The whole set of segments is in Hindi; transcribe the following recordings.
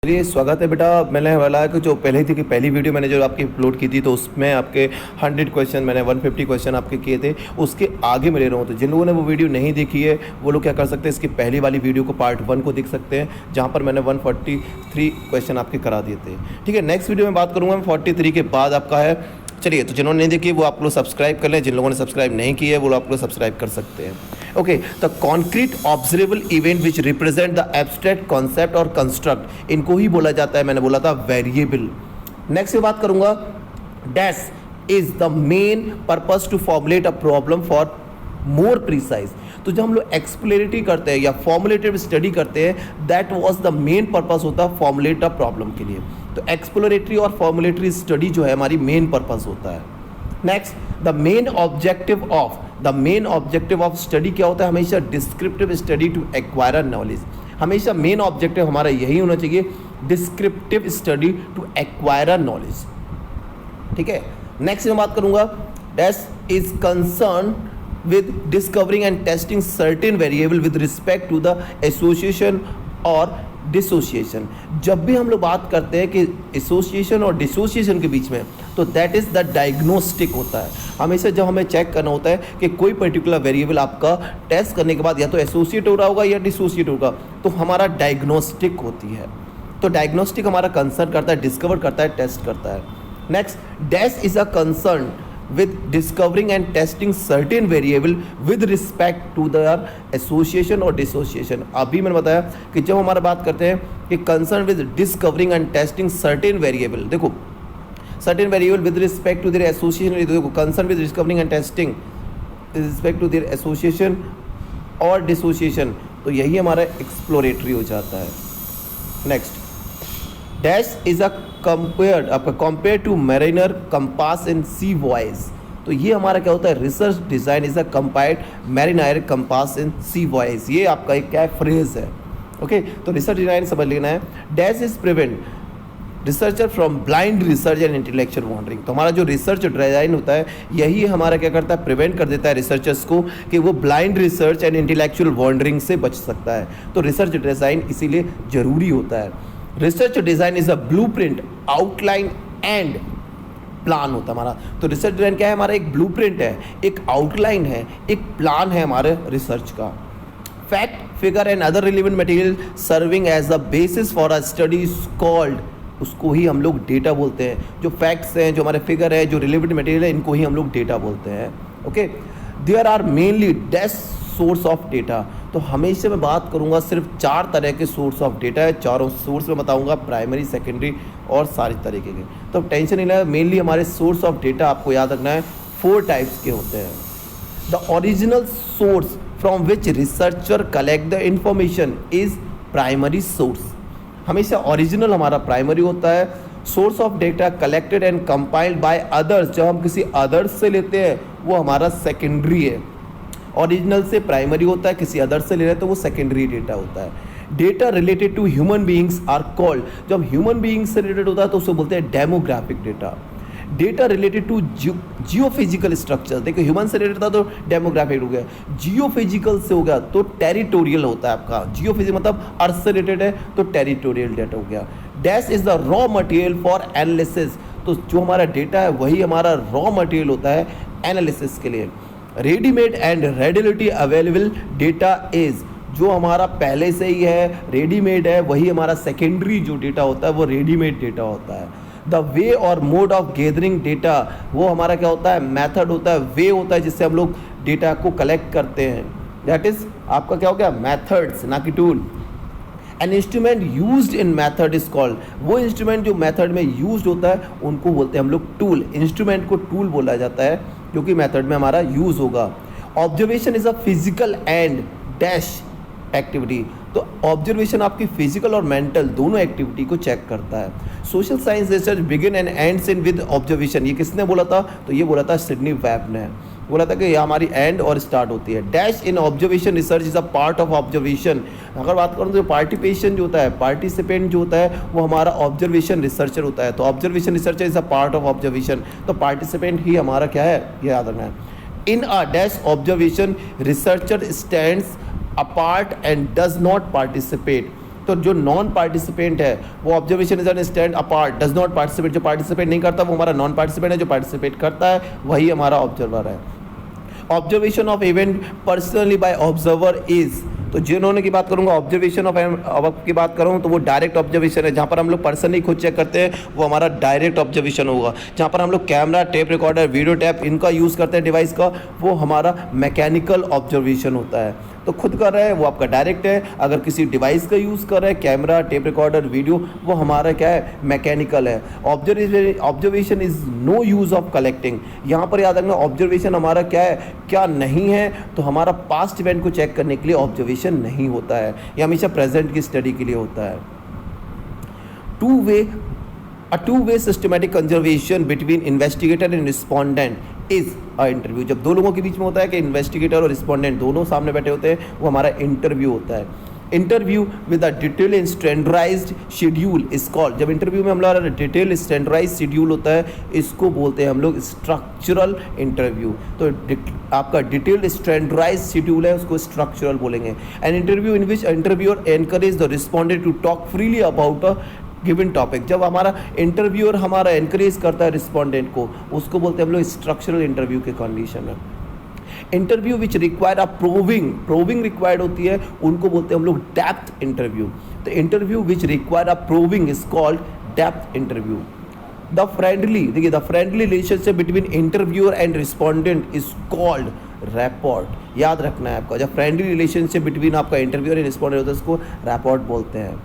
चलिए स्वागत है बेटा। मैंने वाला कि जो पहले थी कि पहली वीडियो मैंने जो आपकी अपलोड की थी तो उसमें आपके 100 क्वेश्चन मैंने 150 क्वेश्चन आपके किए थे, उसके आगे मैं ले रहा हूँ। तो जिन लोगों ने वो वीडियो नहीं देखी है वो लोग क्या कर सकते हैं, इसकी पहली वाली वीडियो को पार्ट 1 को देख सकते हैं, जहाँ पर मैंने 143 क्वेश्चन आपके करा दिए थे। ठीक है, नेक्स्ट वीडियो में बात करूँगा मैं 43 के बाद आपका है। चलिए, तो जिन्होंने नहीं देखी वो आप लोग सब्सक्राइब कर लें, जिन लोगों ने सब्सक्राइब नहीं किया है वो लोग आप लोग सब्सक्राइब कर सकते हैं। Okay, the concrete observable event which represent the abstract concept और कंस्ट्रक्ट, इनको ही बोला जाता है, मैंने बोला था, वेरिएबल। नेक्स्ट में बात करूंगा, dash is the main purpose to formulate a problem for more precise. तो जब हम लोग एक्सप्लोरेटरी करते हैं या फॉर्मुलेटिव स्टडी करते हैं, that was the main purpose होता है फॉर्मुलेट अ प्रॉब्लम के लिए। तो एक्सप्लोरेटरी और फॉर्मुलेटरी स्टडी जो है हमारी मेन पर्पस होता है। Next, the main objective of study क्या होता है, हमेशा descriptive study to acquire knowledge. हमेशा मेन ऑब्जेक्टिव हमारा यही होना चाहिए, descriptive study to acquire knowledge. ठीक है, नेक्स्ट मैं बात करूंगा, dash is concern with discovering and testing certain variable with respect to the association और डिसोसिएशन। जब भी हम लोग बात करते हैं कि एसोसिएशन और डिसोसिएशन के बीच में, तो दैट इज़ द डायग्नोस्टिक होता है। हमेशा जब हमें चेक करना होता है कि कोई पर्टिकुलर वेरिएबल आपका टेस्ट करने के बाद या तो एसोसिएट हो रहा होगा या डिसोसिएट होगा, तो हमारा डायग्नोस्टिक होती है। तो डायग्नोस्टिक हमारा कंसर्न करता है, डिस्कवर करता है, टेस्ट करता है। Next, dash is a concern with discovering and testing certain variable with respect to their association और dissociation। अभी मैंने बताया कि जब हमारा बात करते हैं कि concern with discovering and testing certain variable, देखो certain variable with respect to their association, देखो concern with discovering and testing with respect to their association और dissociation, तो यही हमारा exploratory हो जाता है। Next, dash is a compare to mariner compass in sea voice. तो ये हमारा क्या होता है, research design is a compared mariner compass in sea voice. ये आपका एक क्या फ्रेज है। ओके, तो रिसर्च डिजाइन समझ लेना है। Dash is prevent researcher from blind research and intellectual wandering. तो हमारा जो रिसर्च डिजाइन होता है यही हमारा क्या करता है, प्रिवेंट कर देता है रिसर्चर्स को कि वो blind research and intellectual wandering से बच सकता है। तो रिसर्च डिजाइन इसीलिए जरूरी होता है। Research design is a blueprint, outline and plan होता है हमारा। तो रिसर्च डिजाइन क्या है, हमारा एक ब्लूप्रिंट है, एक आउटलाइन है, एक प्लान है हमारे रिसर्च का। Fact, figure and other relevant material serving as the basis for a study called, उसको ही हम लोग डेटा बोलते हैं। जो फैक्ट्स हैं, जो हमारे फिगर है, जो रिलेवेंट मटेरियल है, इनको ही हम लोग डेटा बोलते हैं। Okay, there are mainly dash source of data. तो हमेशा मैं बात करूंगा सिर्फ 4 तरह के सोर्स ऑफ डेटा है, चारों सोर्स में बताऊंगा, प्राइमरी, सेकेंडरी और सारे तरीके के। तो टेंशन नहीं लेना, मेनली हमारे सोर्स ऑफ डेटा आपको याद रखना है 4 टाइप्स के होते हैं। The original source from which researcher collect the information is primary source. हमेशा ओरिजिनल हमारा प्राइमरी होता है। Source of data collected and compiled by others, जब हम किसी अदर्स से लेते हैं वो हमारा सेकेंडरी है। ओरिजिनल से प्राइमरी होता है, किसी अदर से ले रहे हैं तो वो सेकेंडरी डेटा होता है। Data related to human beings are called, जब ह्यूमन बीइंग्स से रिलेटेड होता है तो उसे बोलते हैं demographic data. Data related to geophysical structure, देखो ह्यूमन से रिलेटेड था तो डेमोग्राफिक हो गया, जियोफिजिकल से हो गया तो टेरिटोरियल होता है आपका। जियोफिजिकल मतलब अर्थ से रिलेटेड है तो टेरिटोरियल डेटा हो गया। Dash is the raw material for analysis. तो जो हमारा डेटा है वही हमारा रॉ मटेरियल होता है एनालिसिस के लिए। Readymade and readily available data is, जो हमारा पहले से ही है, रेडीमेड है, वही हमारा सेकेंडरी जो डेटा होता है वो रेडीमेड डेटा होता है। द वे और मोड ऑफ गैदरिंग डेटा, वो हमारा क्या होता है, मेथड होता है, वे होता है जिससे हम लोग डेटा को कलेक्ट करते हैं। दैट इज आपका क्या हो गया, मेथड्स, ना कि tool. An instrument used in method is called, वो इंस्ट्रूमेंट जो मेथड में यूज्ड होता है उनको बोलते हैं हम लोग टूल। इंस्ट्रूमेंट को टूल बोला जाता है जो कि मेथड में हमारा यूज होगा। Observation is a physical and dash activity. तो ऑब्जर्वेशन आपकी फिजिकल और मेंटल दोनों एक्टिविटी को चेक करता है। Social science research begin and ends in with observation, ये किसने बोला था, तो ये बोला था सिडनी वेब ने, बोला था कि ये हमारी एंड और स्टार्ट होती है। Dash in observation research is a part of observation. अगर बात करूँ तो पार्टिसिपेशन जो होता है, पार्टिसिपेंट जो होता है वो हमारा ऑब्जर्वेशन रिसर्चर होता है। तो observation researcher is a part of observation, तो पार्टिसिपेंट ही हमारा क्या है, ये याद रखना है। In a dash observation researcher stands apart and does not participate. तो जो नॉन पार्टिसिपेंट है वो observation is an stand apart does not participate, जो पार्टिसिपेट नहीं करता वो हमारा नॉन पार्टिसिपेंट है, जो पार्टिसिपेट करता है वही हमारा ऑब्जर्वर है। Observation of event personally bye observer is, तो जिन्होंने की बात करूंगा ऑब्जर्वेशन ऑफ की बात करूँ तो वो डायरेक्ट ऑब्जर्वेशन है, जहाँ पर हम लोग पर्सनली खुद चेक करते हैं वो हमारा डायरेक्ट ऑब्जर्वेशन होगा। जहाँ पर हम लोग camera, tape recorder, video tap इनका यूज़ करते हैं डिवाइस का, वो हमारा मैकेनिकल ऑब्जर्वेशन होता है। तो खुद कर रहे हैं वो आपका डायरेक्ट है, अगर किसी डिवाइस का यूज़ कर रहे हैं कैमरा, टेप रिकॉर्डर, वीडियो, वो हमारा क्या है, मैकेनिकल है। Observation is no use of collecting, यहाँ पर याद रखना ऑब्जर्वेशन हमारा क्या है, क्या नहीं है, तो हमारा पास्ट इवेंट को चेक करने के लिए ऑब्जर्वेशन नहीं होता है, ये हमेशा प्रेजेंट की स्टडी के लिए होता है। A two-way systematic conversation between investigator and respondent is a interview। जब दो लोगों के बीच में होता है कि इन्वेस्टिगेटर और रिस्पोंडेंट दोनों सामने बैठे होते हैं, वो हमारा इंटरव्यू होता है। Interview with a detail and standardised schedule is called, जब इंटरव्यू में हम लोग डिटेल स्टैंडर्डाइज्ड शेड्यूल होता है, इसको बोलते हैं हम लोग स्ट्रक्चरल इंटरव्यू। तो आपका डिटेल स्टैंडर्डाइज्ड शेड्यूल है, उसको स्ट्रक्चरल बोलेंगे। An interview in which interviewer encourage the respondent to talk freely about a given topic, जब हमारा इंटरव्यूअर हमारा एनकरेज करता है रिस्पोंडेंट को, उसको बोलते हैं हम लोग स्ट्रक्चरल इंटरव्यू के कंडीशन में। Interview which require a proving required होती है, उनको बोलते हैं हम लोग डेप्थ इंटरव्यू। तो interview which require a proving is called depth interview. The friendly relationship between interviewer and respondent is called rapport. याद रखना है आपका, जब फ्रेंडली रिलेशनशिप बिटवीन आपका इंटरव्यूअर एंड रिस्पोंडेंट होता है, उसको रैपोर्ट बोलते हैं।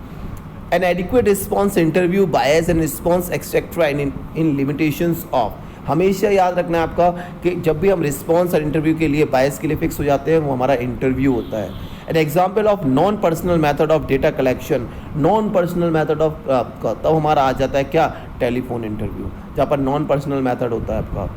An adequate response interview bias and response etc in limitations of, हमेशा याद रखना है आपका कि जब भी हम रिस्पॉन्स और इंटरव्यू के लिए बायस के लिए फिक्स हो जाते हैं, वो हमारा इंटरव्यू होता है। N example of non personal method of data collection, non personal method of आपका तब हमारा आ जाता है क्या, टेलीफोन इंटरव्यू, जहाँ पर नॉन पर्सनल मैथड होता है आपका।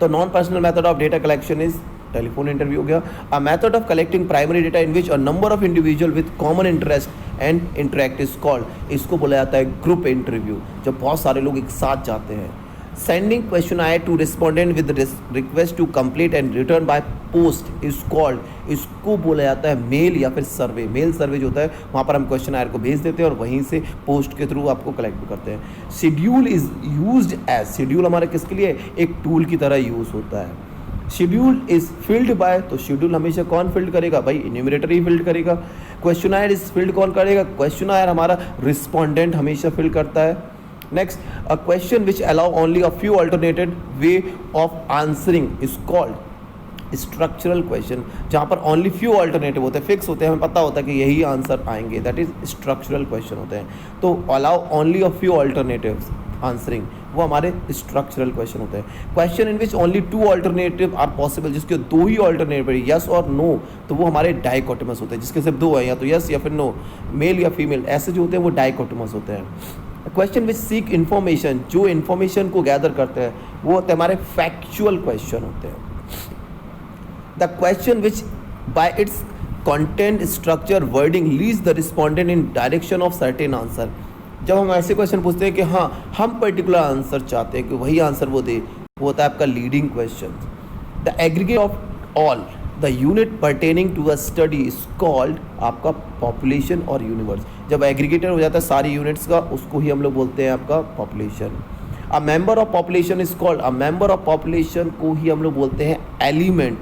तो non personal method of data collection is telephone interview हो गया। A method of collecting primary data in which a number of individual with common interest and interact is called, इसको बोला जाता है ग्रुप इंटरव्यू, जब बहुत सारे लोग एक साथ जाते हैं। Sending questionnaire to respondent with request to complete and return by post is called, इसको बोला जाता है मेल या फिर सर्वे। मेल सर्वे जो होता है वहाँ पर हम क्वेश्चनायर को भेज देते हैं और वहीं से पोस्ट के थ्रू आपको कलेक्ट करते हैं। Schedule is used as, schedule हमारे किसके लिए, एक टूल की तरह यूज़ होता है। शेड्यूल इज फिल्ड बाय, तो शेड्यूल हमेशा कौन फिल्ड करेगा, भाई इन्यूमरेटर ही फिल्ड करेगा। क्वेश्चनायर इज फिल्ड कौन करेगा, क्वेश्चनायर हमारा रिस्पोंडेंट हमेशा फिल करता है। Next, a question which allow only a few alternated way of answering is called structural question, जहाँ पर ओनली फ्यू अल्टरनेटिव होते हैं, फिक्स होते हैं, हमें पता होता है कि यही आंसर आएंगे, दैट इज स्ट्रक्चरल क्वेश्चन होते हैं। तो allow only a few alternatives answering, वो हमारे स्ट्रक्चरल क्वेश्चन होते हैं। Question in which only two alternative are possible, जिसके दो ही अल्टरनेटिव है, यस और नो, तो वो हमारे डाइकोटोमस होते हैं, जिसके सिर्फ दो है, या तो यस या फिर नो, मेल या फीमेल, ऐसे जो होते हैं वो डाइकोटोमस होते हैं। क्वेश्चन विच सीक इन्फॉर्मेशन, जो इन्फॉर्मेशन को गैदर करते हैं, वो होते हैं हमारे फैक्चुअल क्वेश्चन होते हैं। The question which bye it's content structure wording leads the respondent in direction of certain answer, जब हम ऐसे क्वेश्चन पूछते हैं कि हाँ हम पर्टिकुलर आंसर चाहते हैं कि वही आंसर वो दे, वो होता है आपका leading question. The aggregate of all the unit pertaining to a study is called आपका पॉपुलेशन और यूनिवर्स, जब एग्रीगेटर हो जाता है सारी यूनिट्स का, उसको ही हम लोग बोलते हैं आपका population. A member of population is called, a member of population को ही हम लोग बोलते हैं element.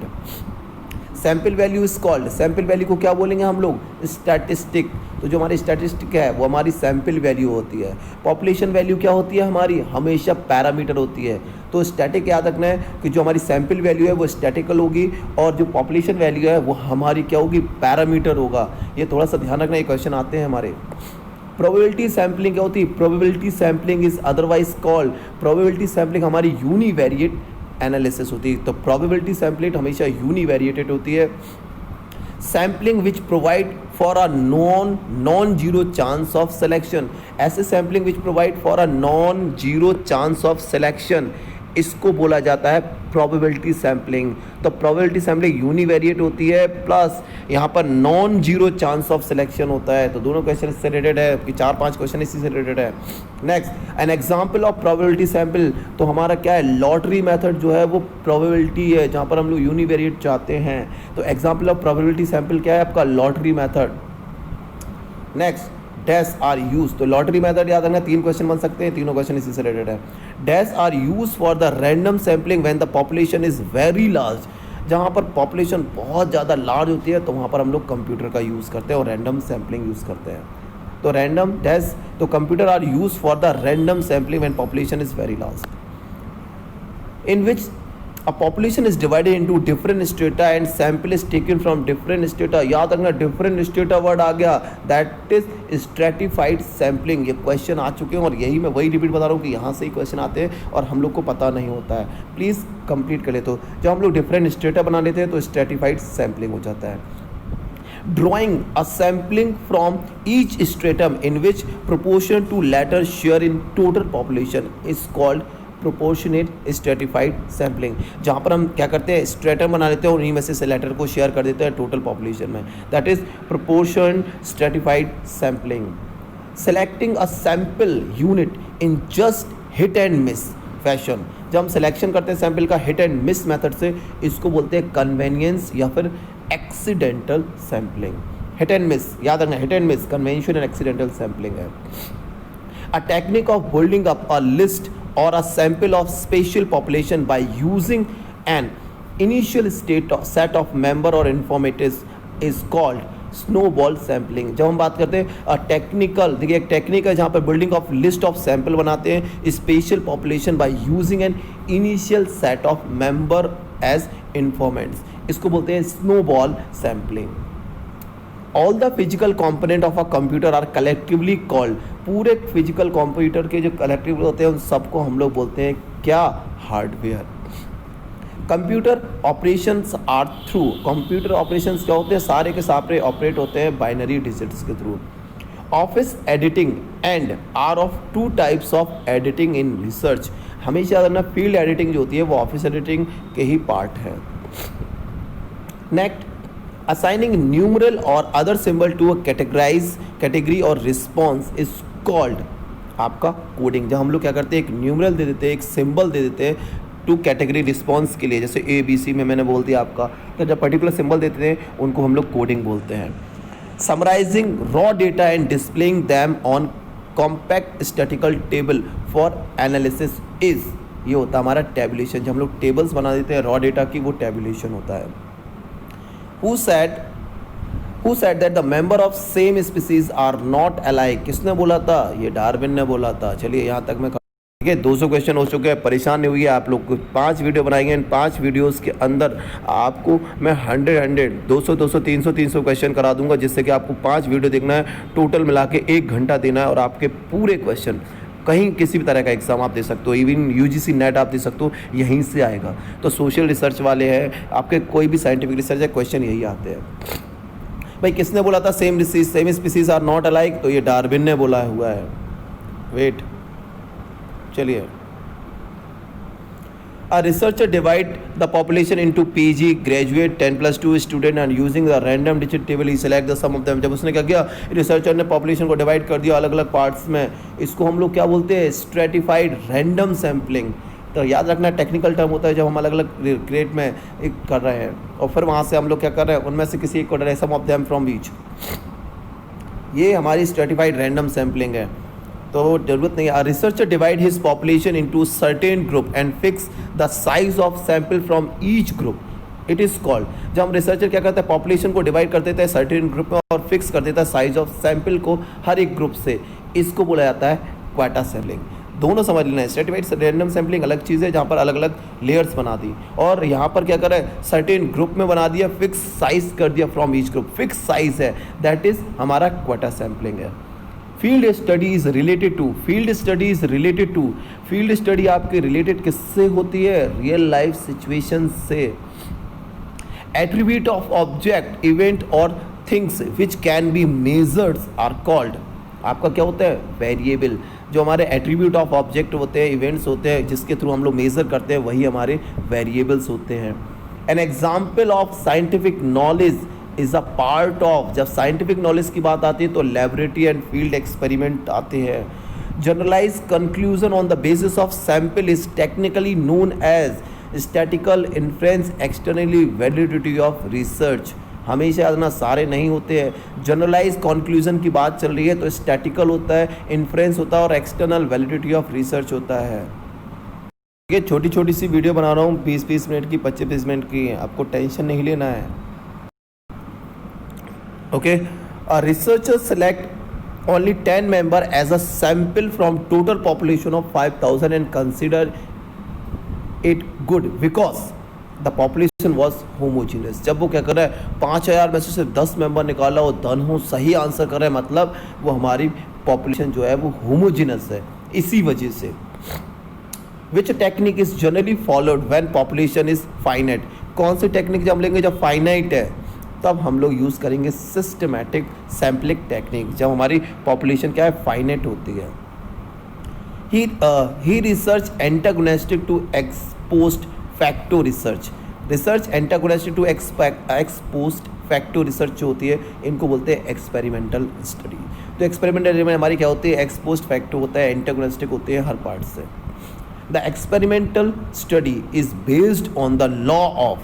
Sample value is called, sample value को क्या बोलेंगे हम लोग, स्टैटिस्टिक, तो जो हमारी स्टैटिस्टिक है वो हमारी सैम्पल वैल्यू होती है। पॉपुलेशन वैल्यू क्या होती है हमारी, हमेशा पैरामीटर होती है। तो स्टैटिक याद रखना है कि जो हमारी सैम्पल वैल्यू है वो स्टैटिकल होगी और जो पॉपुलेशन वैल्यू है वो हमारी क्या होगी, पैरामीटर होगा। ये थोड़ा सा ध्यान रखना, ये क्वेश्चन आते हैं हमारे। प्रोबेबिलिटी सैम्पलिंग क्या होती है, probability sampling is otherwise called, probability sampling हमारी यूनिवेरिएट एनालिसिस होती है, तो प्रोबेबिलिटी सैम्पलिंग हमेशा यूनिवेरिएटेड होती है। Sampling which provide for a non zero chance of selection, ऐसे sampling which provide for a non zero chance of selection, इसको बोला जाता है प्रोबेबिलिटी सैम्पलिंग। तो प्रोबेबिलिटी सैम्पलिंग यूनिवेरिएट होती है, प्लस यहाँ पर non zero chance of selection होता है। तो दोनों क्वेश्चन इससे रिलेटेड है, कि 4-5 क्वेश्चन इसी से रिलेटेड है। Next, N example of probability sample, तो हमारा क्या है, लॉटरी मेथड जो है वो प्रोबेबिलिटी है, जहाँ पर हम लोग यूनिवेरिएट चाहते हैं। तो एग्जाम्पल ऑफ प्रोबेबिलिटी सैम्पल क्या है आपका, lottery method. Next, dash are use, तो लॉटरी मेथड याद रखना, 3 क्वेश्चन बन सकते हैं, तीनों क्वेश्चन इसी से रिलेटेड है। Dash are use for the random sampling when the population is very large, जहाँ पर पॉपुलेशन बहुत ज़्यादा लार्ज होती है तो वहाँ पर हम लोग कंप्यूटर का यूज़ करते हैं और रैंडम सैम्पलिंग यूज़ करते हैं। तो रैंडम डैश, तो computer are use for the random sampling when population is very large, in which a population is divided into different strata and sample is taken from different strata। याद रखना different strata वर्ड आ गया, that is stratified sampling। ये क्वेश्चन आ चुके हैं और यही मैं वही रिपीट बता रहा हूँ कि यहाँ से ही क्वेश्चन आते हैं और हम लोग को पता नहीं होता है, प्लीज़ कंप्लीट कर ले। तो जब हम लोग डिफरेंट स्ट्रेटा बना लेते हैं तो स्ट्रेटिफाइड सैम्पलिंग हो जाता है। Drawing a sampling from each stratum in which proportion to latter share in total population is called proportionate stratified sampling, जहाँ पर हम क्या करते हैं, स्ट्रेटम बना लेते हैं और उन्हीं में से लेटर को शेयर कर देते हैं टोटल पॉपुलेशन में, that is proportion stratified sampling. Selecting a sample unit in just hit and miss fashion, जब हम सिलेक्शन करते हैं सैम्पल का हिट एंड मिस मेथड से, इसको बोलते हैं कन्वेनियंस या फिर accidental sampling. Hit and miss याद रखना, hit and miss convention and accidental sampling है। A technique of building up a list or a sample of spatial population by using an initial set of member or informatives is called snowball sampling। जब हम बात करते हैं टेक्निकल, देखिए एक टेक्निक है जहाँ पर building of list of sample बनाते हैं special population by using an initial set of member as informants, इसको बोलते हैं snowball sampling. All the physical component of a computer are collectively called, पूरे फिजिकल कंप्यूटर के जो कलेक्टिव होते हैं उन सबको हम लोग बोलते हैं क्या, hardware. Computer operations are through, computer operations क्या होते हैं, सारे के सारे ऑपरेट होते हैं बाइनरी डिजिट्स के through. Office editing and are of 2 types of editing in research, हमेशा याद रखना फील्ड एडिटिंग जो होती है वो ऑफिस एडिटिंग के ही पार्ट है। Next, assigning numeral or other symbol to a category or response is called आपका कोडिंग। जब हम लोग क्या करते हैं, एक न्यूमरल दे देते हैं, एक सिंबल दे देते हैं टू कैटेगरी रिस्पॉन्स के लिए, जैसे ABC में मैंने बोल दिया आपका, तो जब पर्टिकुलर सिंबल देते हैं उनको हम लोग कोडिंग बोलते हैं। Summarising raw data and displaying them on compact statical table for analysis is, ये होता है हमारा टेबुलेशन। जब हम लोग टेबल्स बना देते हैं रॉ डेटा की, वो टेबुलेशन होता है। Who said that the member of same species are not alike? किसने बोला था, ये डार्विन ने बोला था। चलिए यहाँ तक मैं, ठीक है, 200 क्वेश्चन हो चुके हैं, परेशान नहीं हुई आप लोग को। 5 वीडियो बनाएंगे, इन 5 वीडियोस के अंदर आपको मैं 100 200 300 क्वेश्चन करा दूंगा, जिससे कि आपको 5 वीडियो देखना है, टोटल मिला के 1 घंटा देना है और आपके पूरे क्वेश्चन कहीं किसी भी तरह का एग्ज़ाम आप दे सकते हो, इवन UGC नेट आप दे सकते हो, यहीं से आएगा। तो सोशल रिसर्च वाले हैं, आपके कोई भी साइंटिफिक रिसर्च है, क्वेश्चन यही आते हैं। भाई किसने बोला था same species are not alike, तो ये डार्विन ने बोला हुआ है। वेट, चलिए। A researcher divide the population into PG, graduate, 10+2 student and using the random digit table he select the sum of them। जब उसने क्या किया, रिसर्चर ने पॉपुलेशन को डिवाइड कर दिया अलग अलग पार्ट्स में, इसको हम लोग क्या बोलते हैं, स्ट्रेटिफाइड रैंडम सैम्पलिंग। तो याद रखना टेक्निकल टर्म होता है जब हम अलग अलग ग्रेड में एक कर रहे हैं और फिर वहाँ से हम लोग क्या कर रहे हैं, उनमें से किसी एक को सम ऑफ देम फ्रॉम ईच, ये हमारी स्ट्रेटिफाइड रैंडम सैम्पलिंग है। तो जरूरत नहीं है। Researcher divide his population into certain group and fix the size of sample from each group, it is called. जब हम रिसर्चर क्या करते हैं, पॉपुलेशन को डिवाइड कर देते हैं सर्टेन ग्रुप में और फिक्स कर देता है साइज ऑफ सैंपल को हर एक ग्रुप से, इसको बोला जाता है क्वाटा सैम्पलिंग। दोनों समझ लेना है, स्ट्रेटिफाइड रैंडम सैम्पलिंग अलग चीज़ है जहाँ पर अलग अलग लेयर्स बना दी, और यहाँ पर क्या कर रहा है, सर्टेन ग्रुप में बना दिया, फिक्स साइज कर दिया from each group, fix size है, दैट इज हमारा क्वाटा सैम्पलिंग है। Field study is related to, field study आपके रिलेटेड किससे होती है, रियल लाइफ सिचुएशन से। एट्रीब्यूट ऑफ ऑब्जेक्ट, इवेंट और things which can be measured are called, आपका क्या होता है, वेरिएबल। जो हमारे एट्रीब्यूट ऑफ ऑब्जेक्ट होते हैं, इवेंट्स होते हैं जिसके थ्रू हम लोग मेजर करते हैं, वही हमारे वेरिएबल्स होते हैं। N example of scientific knowledge is a part of, जब साइंटिफिक नॉलेज की बात आती है तो लेबोरेटरी एंड फील्ड एक्सपेरिमेंट आते हैं। Generalise conclusion on the basis of sample is technically known as statical inference externally validity of research. हमेशा याद रखना सारे नहीं होते हैं। जनरलाइज कंक्लूजन की बात चल रही है तो स्टैटिकल होता है, इन्फ्रेंस होता है और एक्सटर्नल वैलिडिटी ऑफ रिसर्च होता है। ये छोटी छोटी सी वीडियो बना रहा हूँ 20-20 मिनट की, 25-20 मिनट की, आपको टेंशन नहीं लेना है। Okay, a researcher select only 10 member as a sample from total population of 5,000 and consider it good because the population was homogeneous। जब वो क्या कर रहा है 5,000 में से सिर्फ 10 मेंबर निकाला, वो धन सही आंसर कर रहा है, मतलब वो हमारी पॉपुलेशन जो है वो होमोजीनस है। इसी वजह से which technique is generally followed when population is finite. कौन सी टेक्निक जब हम लेंगे जब फाइनाइट है तब हम लोग यूज़ करेंगे सिस्टमैटिक सैम्पलिंग टेक्निक, जब हमारी पॉपुलेशन क्या है फाइनाइट होती है। ही research antagonistic to ex post facto research. Research antagonistic to ex post facto research जो होती है इनको बोलते हैं एक्सपेरिमेंटल स्टडी। तो एक्सपेरिमेंटल में हमारी क्या होती है, एक्सपोस्ट फैक्टो होता है, एंटागोनिस्टिक होते हैं हर पार्ट से। The experimental study is based on the law of,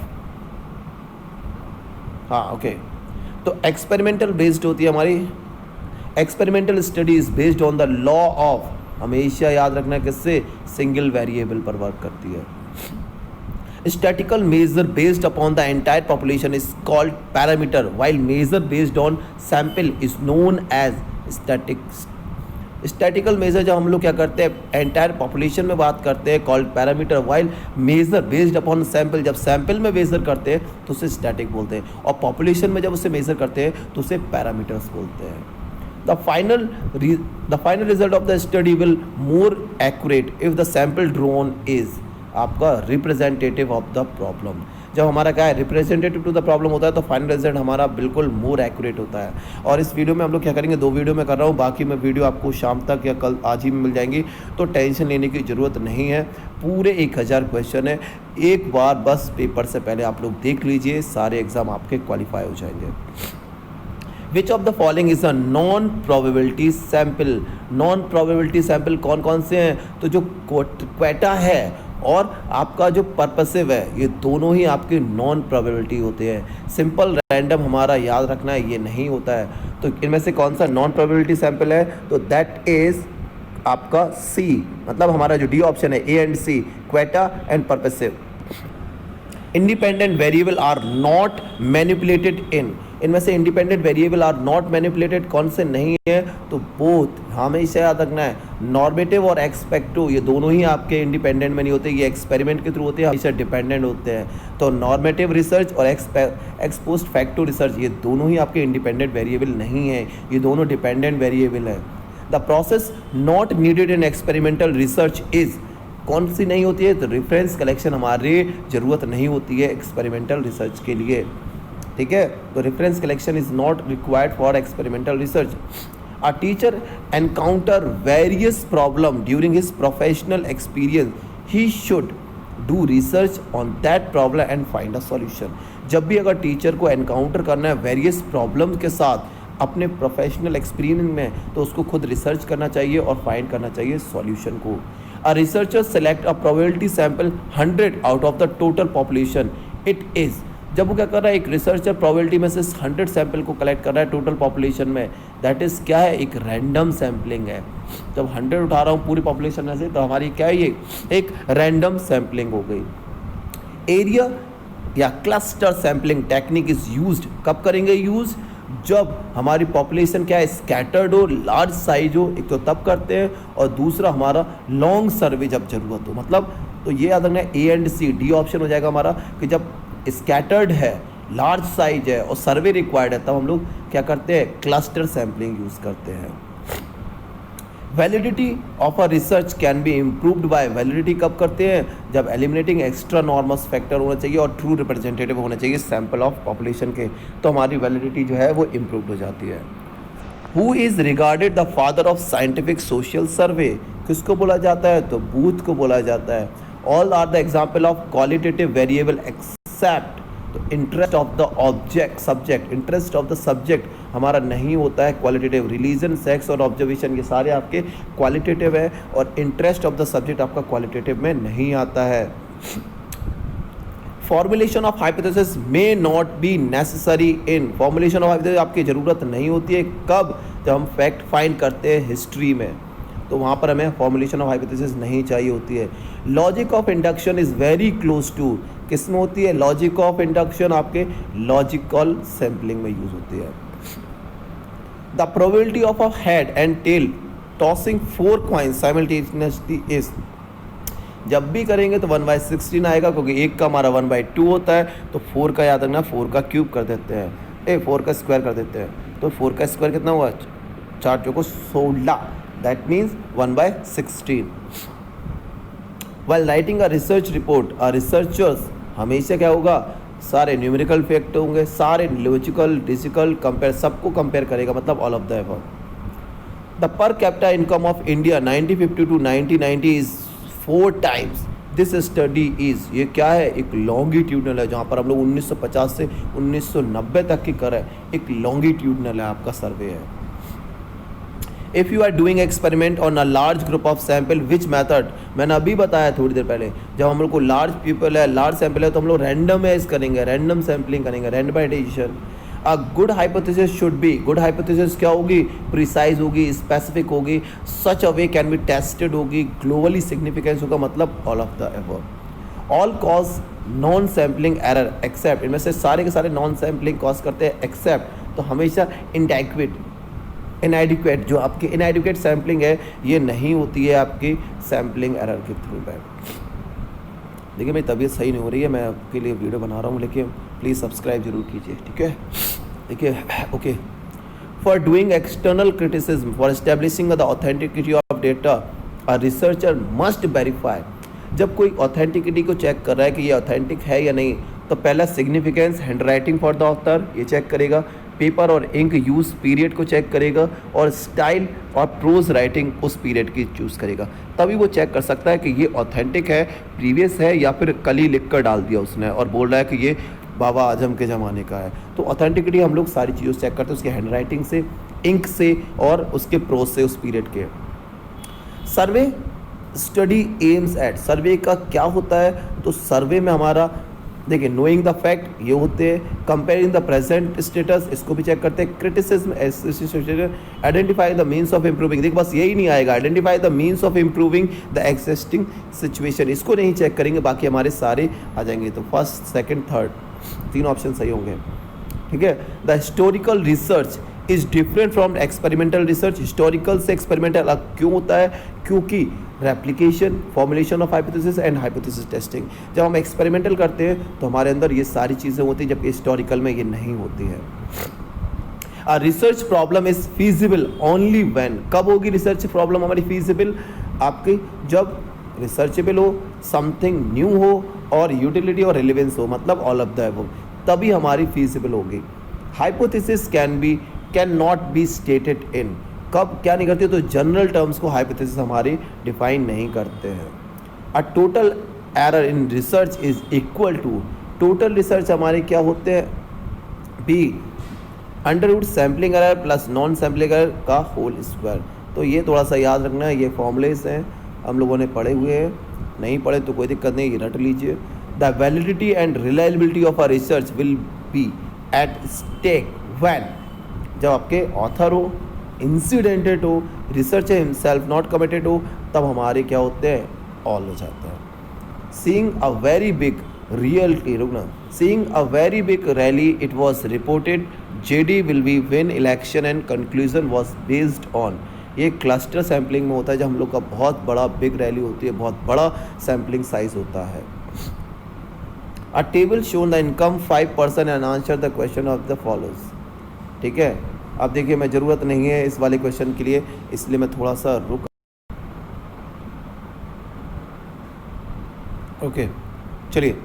हाँ ओके, तो एक्सपेरिमेंटल बेस्ड होती है हमारी, experimental study is based on the law of, हमेशा याद रखना है किससे, सिंगल वेरिएबल पर वर्क करती है। Statical measure based upon the entire population is called parameter while measure based on sample is known as statics. Statical measure जब हम लोग क्या करते हैं एंटायर पॉपुलेशन में बात करते हैं called parameter, while measure based upon sample जब सैंपल में मेजर करते हैं तो उसे स्टैटिक बोलते हैं, और पॉपुलेशन में जब उसे मेजर करते हैं तो उसे पैरामीटर्स बोलते हैं। The final result of the study will more accurate if the sample drone is आपका रिप्रेजेंटेटिव ऑफ द प्रॉब्लम। जब हमारा क्या है रिप्रेजेंटेटिव टू द प्रॉब्लम होता है तो फाइनल रिजल्ट हमारा बिल्कुल मोर एक्यूरेट होता है। और इस वीडियो में हम लोग क्या करेंगे, 2 वीडियो में कर रहा हूँ, बाकी में वीडियो आपको शाम तक या कल आज ही में मिल जाएंगी, तो टेंशन लेने की ज़रूरत नहीं है। पूरे 1000 क्वेश्चन है, एक बार बस पेपर से पहले आप लोग देख लीजिए, सारे एग्ज़ाम आपके क्वालिफाई हो जाएंगे। Which of the following is a non probability sample. Non probability sample कौन कौन से हैं, तो जो क्वेटा है और आपका जो पर्पसिव है ये दोनों ही आपके नॉन प्रोबेबिलिटी होते हैं। सिंपल रैंडम हमारा याद रखना है ये नहीं होता है। तो इनमें से कौन सा नॉन प्रोबेबिलिटी सैंपल है, तो दैट इज आपका सी, मतलब हमारा जो डी ऑप्शन है A and C, quota and purposive. Independent variable are not manipulated in, इनमें से independent variable are not manipulated कौन से नहीं है, तो बोथ हमेशा याद रखना है, नॉर्मेटिव और एक्सपेक्टो ये दोनों ही आपके इंडिपेंडेंट में नहीं होते, ये एक्सपेरिमेंट के थ्रू होते हैं, हमेशा डिपेंडेंट होते हैं। तो नॉर्मेटिव रिसर्च और एक्सपोस्ट फैक्टो रिसर्च ये दोनों ही आपके इंडिपेंडेंट वेरिएबल नहीं है, ये दोनों डिपेंडेंट वेरिएबल है। The process not needed in experimental research is, कौन सी नहीं होती है, तो रेफरेंस कलेक्शन हमारी ज़रूरत नहीं होती है एक्सपेरिमेंटल रिसर्च के लिए, ठीक है। तो reference collection is not required for experimental research. A teacher encounter various problem during his professional experience, he should do research on that problem and find a solution. जब भी अगर टीचर को एनकाउंटर करना है वेरियस प्रॉब्लम के साथ अपने प्रोफेशनल एक्सपीरियंस में, तो उसको खुद रिसर्च करना चाहिए और फाइंड करना चाहिए सॉल्यूशन को। A researcher select a probability sample 100 out of the total population, it is, जब वो क्या कर रहा है एक रिसर्चर प्रोबेबिलिटी में से 100 सैंपल को कलेक्ट कर रहा है टोटल पॉपुलेशन में, दैट इज़ क्या है, एक रैंडम सैम्पलिंग है। जब 100 उठा रहा हूँ पूरी पॉपुलेशन में से तो हमारी क्या है, ये एक रैंडम सैम्पलिंग हो गई। एरिया या cluster sampling technique is used, कब करेंगे यूज़, जब हमारी पॉपुलेशन क्या है स्कैटर्ड हो, लार्ज साइज हो, एक तो तब करते हैं, और दूसरा हमारा लॉन्ग सर्वे जब जरूरत हो। मतलब तो ये याद रखना है A and C, D option हो जाएगा हमारा, कि जब स्कैटर्ड है, लार्ज साइज है और सर्वे रिक्वायर्ड है, तब हम लोग क्या करते हैं, क्लस्टर सैम्पलिंग यूज़ करते हैं। Validity of a research can be improved by, validity कब करते हैं, जब एलिमिनेटिंग एक्स्ट्रा नॉर्मस फैक्टर होना चाहिए और ट्रू रिप्रेजेंटेटिव होना चाहिए सैंपल ऑफ पॉपुलेशन के, तो हमारी वैलिडिटी जो है वो इम्प्रूव हो जाती है। Who is regarded the father of scientific social survey, किसको बोला जाता है, तो बूथ को बोला जाता है। All are the example of qualitative variable except, तो interest of the object subject, interest of the subject हमारा नहीं होता है क्वालिटेटिव। रिलीजन, सेक्स और ऑब्जर्वेशन ये सारे आपके क्वालिटेटिव है, और इंटरेस्ट ऑफ द सब्जेक्ट आपका क्वालिटेटिव में नहीं आता है। Formulation of hypothesis may not be necessary in, formulation of hypothesis आपकी ज़रूरत नहीं होती है कब, जब हम फैक्ट फाइंड करते हैं हिस्ट्री में, तो वहाँ पर हमें फॉर्मुलेशन ऑफ हाइपोथेसिस नहीं चाहिए होती है। Logic of induction is very close to, किस में होती है? लॉजिक ऑफ इंडक्शन आपके लॉजिकल सैम्पलिंग में यूज होती है। The probability of a head and tail tossing 4 coins simultaneously is, जब भी करेंगे तो 1/16 आएगा, क्योंकि एक का हमारा 1/2 होता है, तो 4 का याद रखना, 4 का क्यूब कर देते हैं, 4 का स्क्वायर कर देते हैं, तो 4 का स्क्वायर कितना हुआ? 4 चौको 16, that means 1/16। While writing a research report, a researchers हमेशा क्या होगा? सारे न्यूमेरिकल फैक्ट होंगे, सारे लॉजिकल, डिजिकल, कंपेयर, सबको कंपेयर करेगा, मतलब all of the above. The per capita income of India 1950 to 1990 is 4 times this study is, ये क्या है? एक लॉन्गिट्यूडनल है, जहाँ पर हम लोग 1950 से 1990 तक की कर रहे हैं, एक लॉन्गिट्यूडनल है आपका सर्वे है। If you are doing experiment on a large group of sample which method, मैंने अभी बताया थोड़ी देर पहले, जब हम लोग को लार्ज पीपल है, लार्ज सैम्पल है, तो हम लोग रैंडमाइज करेंगे, रैंडम सैम्पलिंग करेंगे, randomisation. A good hypothesis should be, good hypothesis क्या होगी? प्रिसाइज होगी, स्पेसिफिक होगी, such a way can be tested होगी, ग्लोबली सिग्निफिकेंस होगा, मतलब all of the above. All cause non sampling error except, इनमें से सारे के सारे नॉन सैम्पलिंग कॉज करते हैं एक्सेप्ट, तो हमेशा इनएडिक्वेट जो आपकी इनएडिक्वेट सैम्पलिंग है, ये नहीं होती है आपकी सैम्पलिंग एरर के थ्रू बैक। देखिए मेरी तबीयत सही नहीं हो रही है, मैं आपके लिए वीडियो बना रहा हूँ, लेकिन प्लीज़ सब्सक्राइब जरूर कीजिए, ठीक है? देखिए okay, for doing external criticism for establishing the authenticity of data a researcher must verify, जब कोई ऑथेंटिसिटी को चेक कर रहा है कि ये ऑथेंटिक है या नहीं, तो पहला significance, hand writing for the author, ये चेक करेगा, पेपर और इंक यूज़ पीरियड को चेक करेगा, और स्टाइल और प्रोज राइटिंग उस पीरियड की चूज़ करेगा, तभी वो चेक कर सकता है कि ये ऑथेंटिक है, प्रीवियस है, या फिर कल ही लिख कर डाल दिया उसने और बोल रहा है कि ये बाबा आजम के ज़माने का है। तो ऑथेंटिसिटी हम लोग सारी चीज़ों से चेक करते हैं, उसके हैंड राइटिंग से, इंक से, और उसके प्रोज से, उस पीरियड के। सर्वे स्टडी एम्स एट, सर्वे का क्या होता है? तो सर्वे में हमारा देखिए नोइंग द फैक्ट ये होते हैं, कंपेयरिंग द प्रेजेंट स्टेटस, इसको भी चेक करते हैं, criticism, identify the means of improving, देखिए बस यही नहीं आएगा, identify the means of improving the existing situation, इसको नहीं चेक करेंगे, बाकी हमारे सारे आ जाएंगे। तो फर्स्ट, सेकंड, थर्ड, 3 ऑप्शन सही होंगे, ठीक है? The historical research is different from experimental research, historical से एक्सपेरिमेंटल अलग क्यों होता है? क्योंकि replication, formulation of hypothesis and hypothesis testing, जब हम एक्सपेरिमेंटल करते हैं तो हमारे अंदर ये सारी चीज़ें होती हैं, जबकि हिस्टोरिकल में ये नहीं होती है। A research problem is feasible only when, कब होगी रिसर्च प्रॉब्लम हमारी फीजिबल? आपकी जब रिसर्चेबल हो, समथिंग न्यू हो, और यूटिलिटी और रिलेवेंस हो, मतलब ऑल ऑफ द अबव, तभी हमारी फीजिबल होगी। Hypothesis can not be stated in, कब क्या नहीं करते? तो जनरल टर्म्स को हाइपोथेसिस हमारी डिफाइन नहीं करते हैं। A total error in research is equal to, total research हमारे क्या होते हैं? B under root sampling error plus non sampling error का होल स्क्वायर। तो ये थोड़ा सा याद रखना है, ये फॉर्मूलेस हैं, हम लोगों ने पढ़े हुए हैं, नहीं पढ़े तो कोई दिक्कत नहीं, ये रट लीजिए। The validity and reliability of a research will be at stake when, जब आपके ऑथर हो, इंसिडेंटेड हो, रिसर्चर हिमसेल्फ नॉट कमिटेड हो, तब हमारे क्या होते हैं? ऑल हो जाते हैं। Seeing a very big reality, रुकना, seeing a very big rally it was reported JD will be win election and conclusion was based on, ये क्लस्टर सैम्पलिंग में होता है, जब हम लोग का बहुत बड़ा बिग रैली होती है, बहुत बड़ा सैम्पलिंग साइज होता है। अ table shown the income 5% and answer the question of the follows, ठीक है? अब देखिए मैं ज़रूरत नहीं है इस वाले क्वेश्चन के लिए, इसलिए मैं थोड़ा सा रुक, ओके चलिए।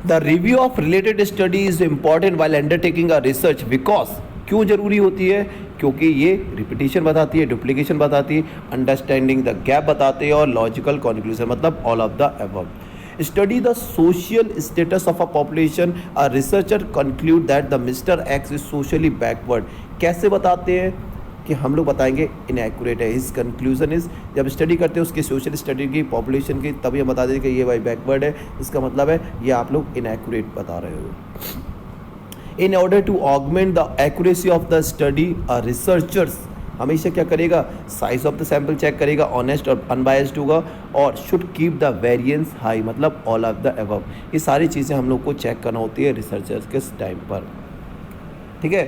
The review of related study is important while undertaking a research because, क्यों जरूरी होती है? क्योंकि ये रिपीटिशन बताती है, डुप्लीकेशन बताती है, अंडरस्टैंडिंग द गैप बताते हैं, और लॉजिकल कॉन्क्लूजन, मतलब all of the above. Study the social status of a population, a researcher conclude that the mister x is socially backward, कैसे बताते हैं? कि हम लोग बताएंगे इनएक्यूरेट है। हिज कंक्लूजन इज, जब स्टडी करते हैं उसकी सोशल स्टडी की, पॉपुलेशन की, तब ये बता देंगे कि ये भाई बैकवर्ड है, इसका मतलब है ये आप लोग इनएक्यूरेट बता रहे हो। In order to augment the accuracy of the study, researchers हमेशा क्या करेगा, size of the sample check करेगा, ऑनेस्ट और अनबायस्ड होगा, और should keep the variance high, मतलब ऑल ऑफ द अबव। ये सारी चीज़ें हम लोग को चेक करना होती है रिसर्चर्स के टाइम पर, ठीक है।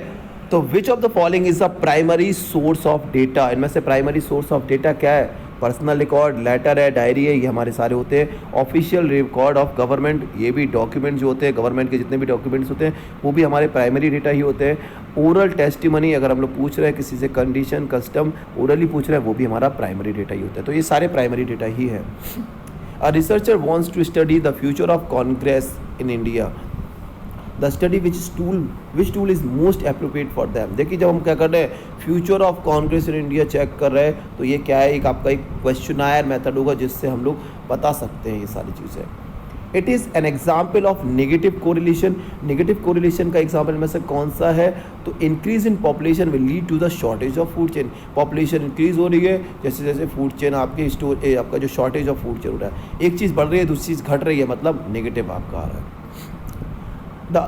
तो which of the following is a primary source of data, इनमें से प्राइमरी सोर्स ऑफ डेटा क्या है, पर्सनल रिकॉर्ड, लेटर है, डायरी है, ये हमारे सारे होते हैं। ऑफिशियल रिकॉर्ड ऑफ गवर्नमेंट, ये भी डॉक्यूमेंट जो होते हैं गवर्नमेंट के, जितने भी डॉक्यूमेंट्स होते हैं वो भी हमारे प्राइमरी डेटा ही होते हैं। ओरल टेस्टिमनी, अगर हम लोग पूछ रहे हैं किसी से कंडीशन कस्टम ओरली पूछ रहे हैं, वो भी हमारा प्राइमरी डेटा ही होता है। तो ये सारे प्राइमरी डेटा ही है। A researcher wants to study the future of Congress in India, the study which tool is most appropriate for them. देखिए जब हम क्या कर रहे हैं future of Congress in India check कर रहे हैं, तो ये क्या है, एक आपका एक क्वेश्चनायर मेथड होगा जिससे हम लोग बता सकते हैं ये सारी चीज़ें। It is an example of negative correlation, negative correlation का एग्जाम्पल में से कौन सा है, तो increase in population will lead to the shortage of food chain. Population increase हो रही है, जैसे जैसे फूड चेन आपके आपका जो शॉर्टेज ऑफ फूड चेन हो रहा है, एक चीज़ बढ़ रही है दूसरी चीज़ घट रही है, मतलब नेगेटिव आपका आ रहा है। The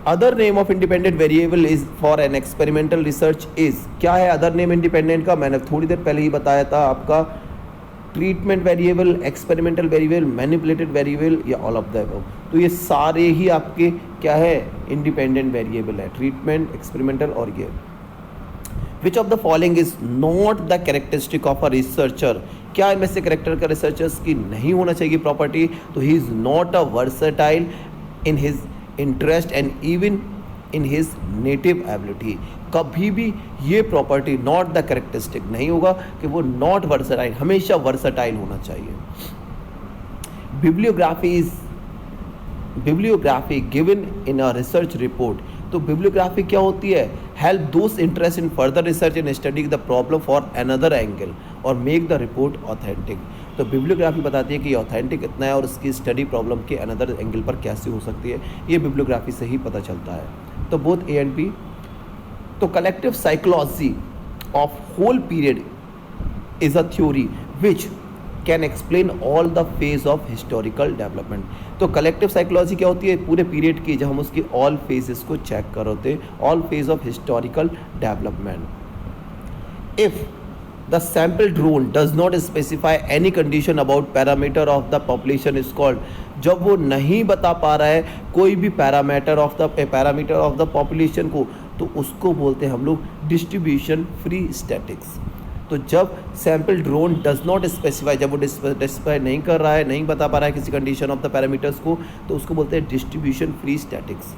other name of independent variable is for an experimental research is, क्या है अदर नेम इंडिपेंडेंट का, मैंने थोड़ी देर पहले ही बताया था आपका, treatment variable, experimental variable, manipulated variable या ऑल ऑफ द अबव। तो ये सारे ही आपके क्या है, इंडिपेंडेंट वेरिएबल है, ट्रीटमेंट, एक्सपेरिमेंटल और ये। Which of the following is not the characteristic of a researcher, क्या इनमें से कैरेक्टर का रिसर्चर्स की नहीं होना चाहिए प्रॉपर्टी, तो he is not a versatile in his interest and even in his native ability. कभी भी ये प्रॉपर्टी नॉट द कैरेक्टरिस्टिक नहीं होगा कि वो नॉट वर्सेटाइल, हमेशा वर्सेटाइल होना चाहिए। Bibliography given in a research report, तो बिब्लियोग्राफी क्या होती है, हेल्प दोस्त interest in further research in studying the problem for another angle और मेक द रिपोर्ट ऑथेंटिक। तो बिब्लियोग्राफी बताती है कि ऑथेंटिक कितना है और उसकी स्टडी प्रॉब्लम के अनदर एंगल पर कैसे हो सकती है, ये बिब्लियोग्राफी से ही पता चलता है। तो बोथ ए एंड बी। तो collective psychology of whole period is a theory which can explain all the phase of historical development. तो कलेक्टिव साइकोलॉजी क्या होती है, पूरे पीरियड की, जब हम उसकी ऑल फेजेस को चेक कर होते हैं, all phase of historical development. If the sample drone does not specify any condition about parameter of the population is called, जब वो नहीं बता पा रहा है कोई भी पैरामीटर ऑफ द पॉपुलेशन को, तो उसको बोलते हैं हम लोग डिस्ट्रीब्यूशन फ्री स्टैटिक्स। तो जब sample drone does not specify, जब वो स्पेसिफाई नहीं कर रहा है, नहीं बता पा रहा है किसी कंडीशन ऑफ द पैरामीटर्स को, तो उसको बोलते हैं डिस्ट्रीब्यूशन फ्री स्टैटिक्स,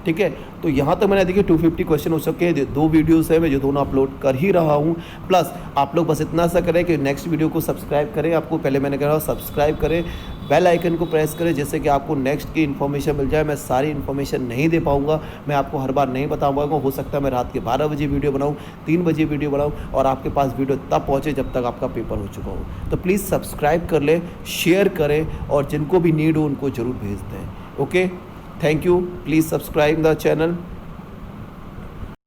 ठीक है। तो यहाँ तक मैंने देखिए 250 क्वेश्चन हो सके, 2 वीडियोस है मैं जो दोनों अपलोड कर ही रहा हूँ। प्लस आप लोग बस इतना सा करें कि नेक्स्ट वीडियो को सब्सक्राइब करें, आपको पहले मैंने कहा सब्सक्राइब करें, बेल आइकन को प्रेस करें, जिससे कि आपको नेक्स्ट की इन्फॉर्मेशन मिल जाए। मैं सारी इन्फॉर्मेशन नहीं दे पाऊँगा, मैं आपको हर बार नहीं बता पाऊँगा, हो सकता है मैं रात के 12 बजे वीडियो बनाऊँ, 3 बजे वीडियो बनाऊँ और आपके पास वीडियो तब पहुँचे जब तक आपका पेपर हो चुका हो। तो प्लीज़ सब्सक्राइब कर लें, शेयर करें और जिनको भी नीड हो उनको ज़रूर भेज दें। Okay, thank you, please subscribe the channel.